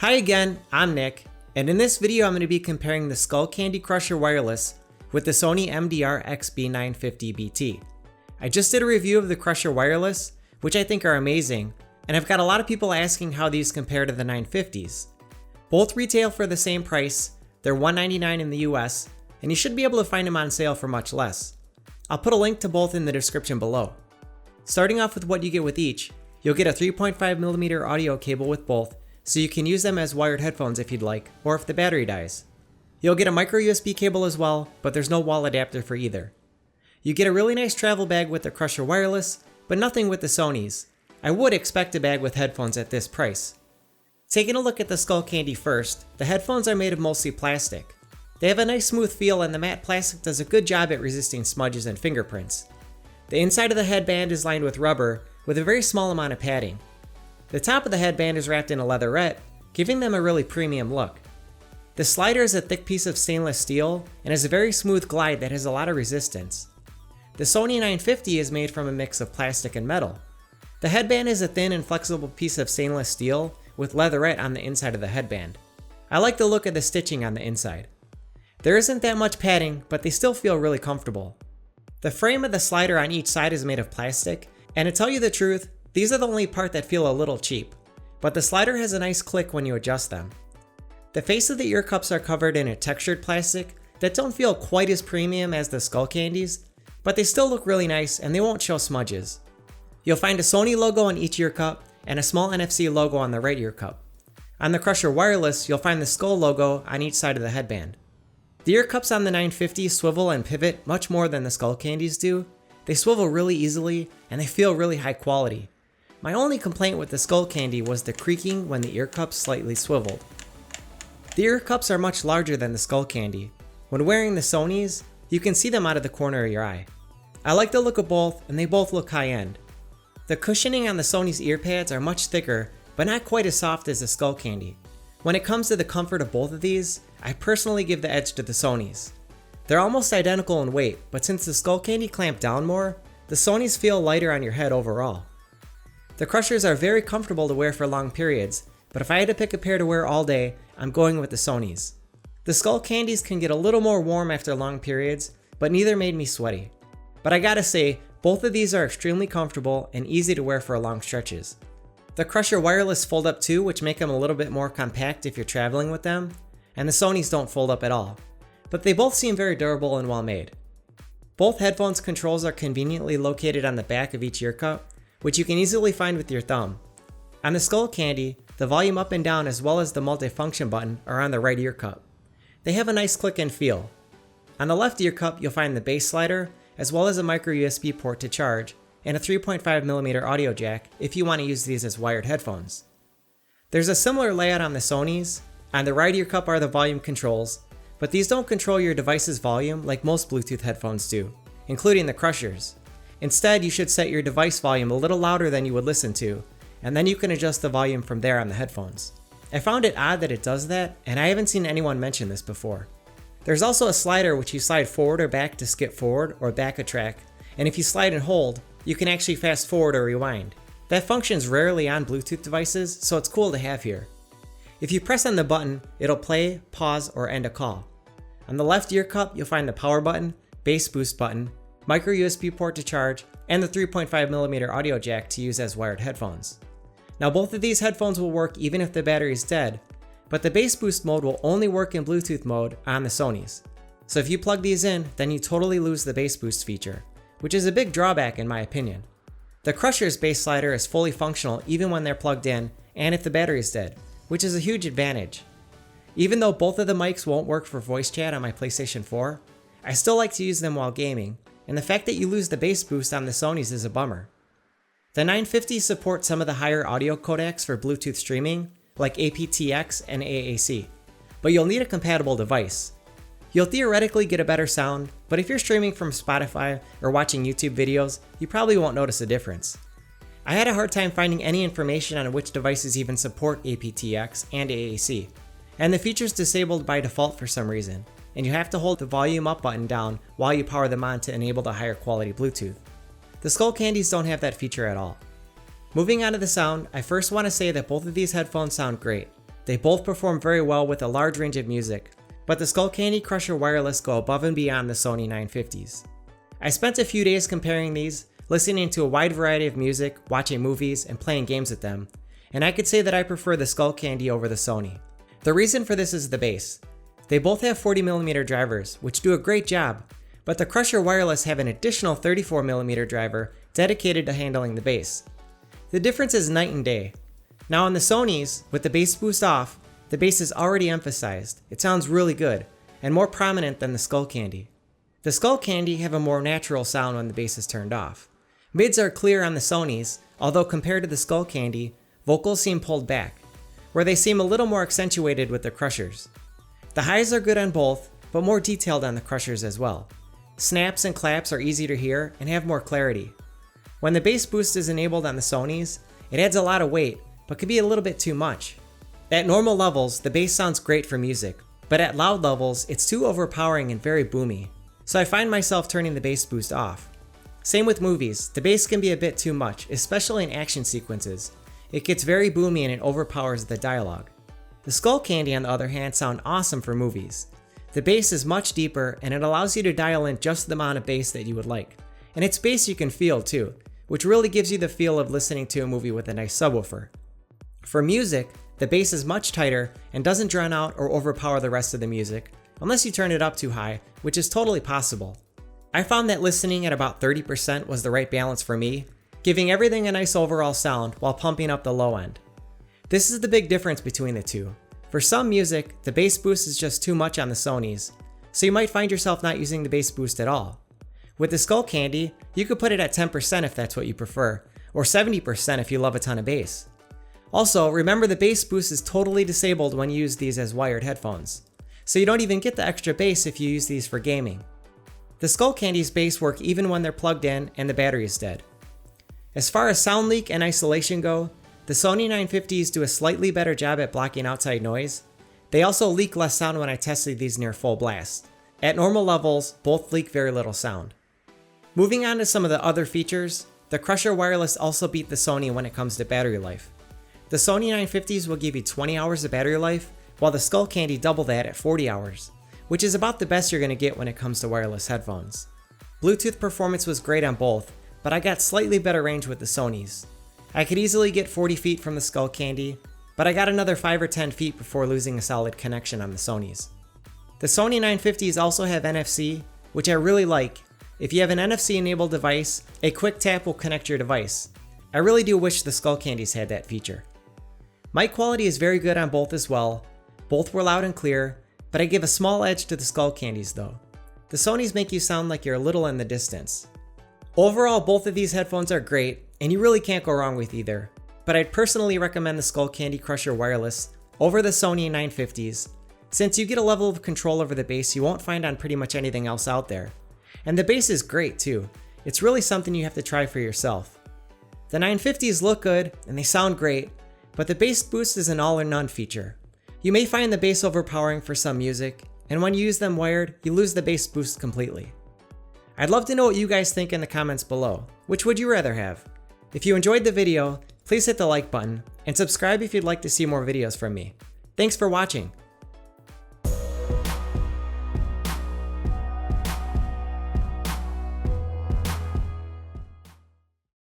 Hi again, I'm Nick, and in this video I'm going to be comparing the Skullcandy Crusher Wireless with the Sony MDR XB950BT. I just did a review of the Crusher Wireless, which I think are amazing, and I've got a lot of people asking how these compare to the 950s. Both retail for the same price, they're $199 in the US, and you should be able to find them on sale for much less. I'll put a link to both in the description below. Starting off with what you get with each, you'll get a 3.5mm audio cable with both, so you can use them as wired headphones if you'd like, or if the battery dies. You'll get a micro USB cable as well, but there's no wall adapter for either. You get a really nice travel bag with the Crusher Wireless, but nothing with the Sonys. I would expect a bag with headphones at this price. Taking a look at the Skullcandy first, the headphones are made of mostly plastic. They have a nice smooth feel and the matte plastic does a good job at resisting smudges and fingerprints. The inside of the headband is lined with rubber with a very small amount of padding. The top of the headband is wrapped in a leatherette, giving them a really premium look. The slider is a thick piece of stainless steel and has a very smooth glide that has a lot of resistance. The Sony 950 is made from a mix of plastic and metal. The headband is a thin and flexible piece of stainless steel with leatherette on the inside of the headband. I like the look of the stitching on the inside. There isn't that much padding, but they still feel really comfortable. The frame of the slider on each side is made of plastic, and to tell you the truth, these are the only part that feel a little cheap, but the slider has a nice click when you adjust them. The face of the ear cups are covered in a textured plastic that don't feel quite as premium as the Skullcandies, but they still look really nice and they won't show smudges. You'll find a Sony logo on each ear cup and a small NFC logo on the right ear cup. On the Crusher Wireless, you'll find the Skull logo on each side of the headband. The ear cups on the 950 swivel and pivot much more than the Skullcandies do. They swivel really easily and they feel really high quality. My only complaint with the Skullcandy was the creaking when the ear cups slightly swiveled. The ear cups are much larger than the Skullcandy. When wearing the Sonys, you can see them out of the corner of your eye. I like the look of both and they both look high-end. The cushioning on the Sony's ear pads are much thicker, but not quite as soft as the Skullcandy. When it comes to the comfort of both of these, I personally give the edge to the Sonys. They're almost identical in weight, but since the Skullcandy clamped down more, the Sonys feel lighter on your head overall. The Crushers are very comfortable to wear for long periods, but if I had to pick a pair to wear all day, I'm going with the Sonys. The Skullcandies can get a little more warm after long periods, but neither made me sweaty. But I gotta say, both of these are extremely comfortable and easy to wear for long stretches. The Crusher Wireless fold up too, which make them a little bit more compact if you're traveling with them, and the Sonys don't fold up at all. But they both seem very durable and well made. Both headphones controls are conveniently located on the back of each ear cup, which you can easily find with your thumb. On the Skullcandy, the volume up and down as well as the multifunction button are on the right ear cup. They have a nice click and feel. On the left ear cup, you'll find the bass slider, as well as a micro USB port to charge, and a 3.5mm audio jack if you want to use these as wired headphones. There's a similar layout on the Sonys. On the right ear cup are the volume controls, but these don't control your device's volume like most Bluetooth headphones do, including the Crushers. Instead, you should set your device volume a little louder than you would listen to, and then you can adjust the volume from there on the headphones. I found it odd that it does that, and I haven't seen anyone mention this before. There's also a slider which you slide forward or back to skip forward or back a track, and if you slide and hold, you can actually fast forward or rewind. That function's rarely on Bluetooth devices, so it's cool to have here. If you press on the button, it'll play, pause, or end a call. On the left ear cup, you'll find the power button, bass boost button, micro USB port to charge, and the 3.5mm audio jack to use as wired headphones. Now both of these headphones will work even if the battery is dead, but the bass boost mode will only work in Bluetooth mode on the Sonys. So if you plug these in, then you totally lose the bass boost feature, which is a big drawback in my opinion. The Crusher's bass slider is fully functional even when they're plugged in and if the battery is dead, which is a huge advantage. Even though both of the mics won't work for voice chat on my PlayStation 4, I still like to use them while gaming, and the fact that you lose the bass boost on the Sonys is a bummer. The 950 supports some of the higher audio codecs for Bluetooth streaming, like aptX and AAC, but you'll need a compatible device. You'll theoretically get a better sound, but if you're streaming from Spotify or watching YouTube videos, you probably won't notice a difference. I had a hard time finding any information on which devices even support aptX and AAC, and the feature's disabled by default for some reason, and you have to hold the volume up button down while you power them on to enable the higher quality Bluetooth. The Skullcandies don't have that feature at all. Moving on to the sound, I first want to say that both of these headphones sound great. They both perform very well with a large range of music, but the Skullcandy Crusher Wireless go above and beyond the Sony 950s. I spent a few days comparing these, listening to a wide variety of music, watching movies, and playing games with them, and I could say that I prefer the Skullcandy over the Sony. The reason for this is the bass. They both have 40mm drivers, which do a great job, but the Crusher Wireless have an additional 34mm driver dedicated to handling the bass. The difference is night and day. Now on the Sonys, with the bass boost off, the bass is already emphasized. It sounds really good, and more prominent than the Skullcandy. The Skullcandy have a more natural sound when the bass is turned off. Mids are clear on the Sonys, although compared to the Skullcandy, vocals seem pulled back, where they seem a little more accentuated with the Crushers. The highs are good on both, but more detailed on the Crushers as well. Snaps and claps are easier to hear and have more clarity. When the bass boost is enabled on the Sonys, it adds a lot of weight, but can be a little bit too much. At normal levels, the bass sounds great for music, but at loud levels, it's too overpowering and very boomy, so I find myself turning the bass boost off. Same with movies, the bass can be a bit too much, especially in action sequences. It gets very boomy and it overpowers the dialogue. The Skullcandy, on the other hand, sound awesome for movies. The bass is much deeper and it allows you to dial in just the amount of bass that you would like. And it's bass you can feel too, which really gives you the feel of listening to a movie with a nice subwoofer. For music, the bass is much tighter and doesn't drown out or overpower the rest of the music, unless you turn it up too high, which is totally possible. I found that listening at about 30% was the right balance for me, giving everything a nice overall sound while pumping up the low end. This is the big difference between the two. For some music, the bass boost is just too much on the Sonys, so you might find yourself not using the bass boost at all. With the Skullcandy, you could put it at 10% if that's what you prefer, or 70% if you love a ton of bass. Also, remember the bass boost is totally disabled when you use these as wired headphones, so you don't even get the extra bass if you use these for gaming. The Skullcandy's bass work even when they're plugged in and the battery is dead. As far as sound leak and isolation go, the Sony 950s do a slightly better job at blocking outside noise. They also leak less sound when I tested these near full blast. At normal levels, both leak very little sound. Moving on to some of the other features, the Crusher Wireless also beat the Sony when it comes to battery life. The Sony 950s will give you 20 hours of battery life, while the Skullcandy double that at 40 hours, which is about the best you're going to get when it comes to wireless headphones. Bluetooth performance was great on both, but I got slightly better range with the Sonys. I could easily get 40 feet from the Skullcandy, but I got another 5 or 10 feet before losing a solid connection on the Sonys. The Sony 950s also have NFC, which I really like. If you have an NFC enabled device, a quick tap will connect your device. I really do wish the Skullcandies had that feature. Mic quality is very good on both as well. Both were loud and clear, but I give a small edge to the Skullcandies though. The Sonys make you sound like you're a little in the distance. Overall, both of these headphones are great, and you really can't go wrong with either, but I'd personally recommend the Skullcandy Crusher Wireless over the Sony 950s, since you get a level of control over the bass you won't find on pretty much anything else out there. And the bass is great too. It's really something you have to try for yourself. The 950s look good, and they sound great, but the bass boost is an all or none feature. You may find the bass overpowering for some music, and when you use them wired, you lose the bass boost completely. I'd love to know what you guys think in the comments below. Which would you rather have? If you enjoyed the video, please hit the like button, and subscribe if you'd like to see more videos from me. Thanks for watching.